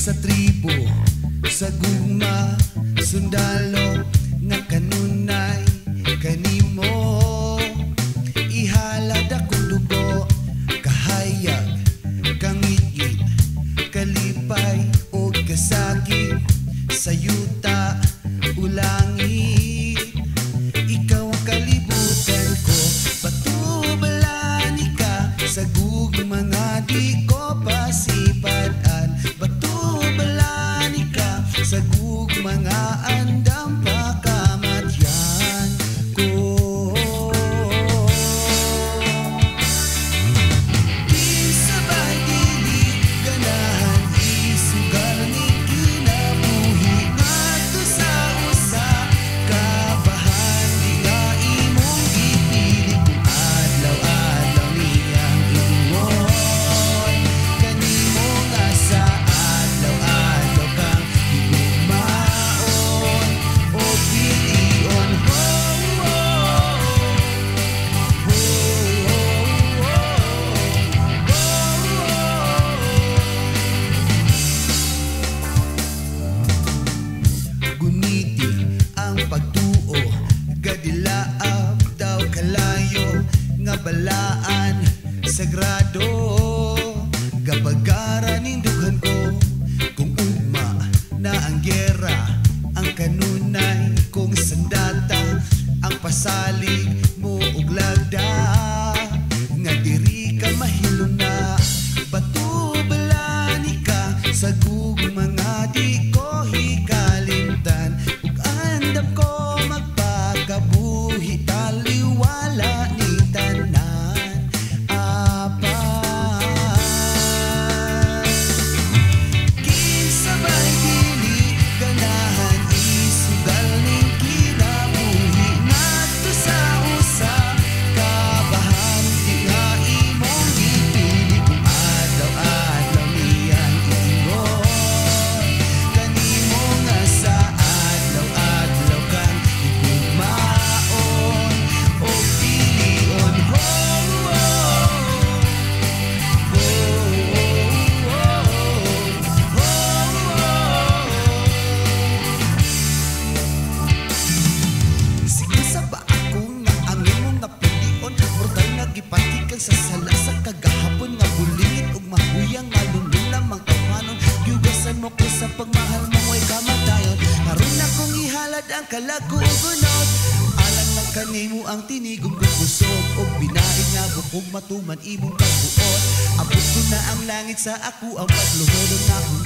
sa tribo, sa gugma, sundalo nga kanunay kanimo. Ihalad akong dugo, kahayag, kangit-ngit, kalipay o kasakit, sayuta, ulangit. Ikaw ang kalibutan ko, batubalani ka sa gugma nga di ko pasipadaan. Batubalani ka sa gugma nga andam pakamatyan ko. Di sabay dili ganahan isugal ni kinabuhi ngadto sa usa kabahan di nga imong ipilit kung adlaw-adlaw niyang iingon kanimo nga sa adlaw-adlaw kang higugmaon o pilion. Guniti ang pagtuo, gadilaab daw kalayo nga balaan sagrado. Gapagaran ning dughan ko kung ugma na ang gera, ang kanunay kung sandata, ang pasalig mo ug lagda nga diri ka mahilom na. Batubalani ka sa gugma nga di ko hikalimtan ug andam ko magpakabuhi taliwala ni tanan apan. Kinsabay dili ganahan isugal ning kinabuhi ngadto sa usa kabahan di nga imong gipili kung adlaw-adlaw niyang iingon kanimo nga sa adlaw-adlaw kang higugmaon o pilion. Sige sa ba ako nga ang imong nga pilion, portal nga gipatikan sa sala sa kagahapon nga bulingit ug mahuyang nga lulong lamang tawhanon. Giugasan mo ko sa pagmahal mo way kamatayon, aron akong ihalad ang kalagugunot. Alang lang kanimo ang tinigong kong kusog og binain nga bukog matuman imong pagbuot. Abot ko na ang langit sa ako ang pagluhod na akong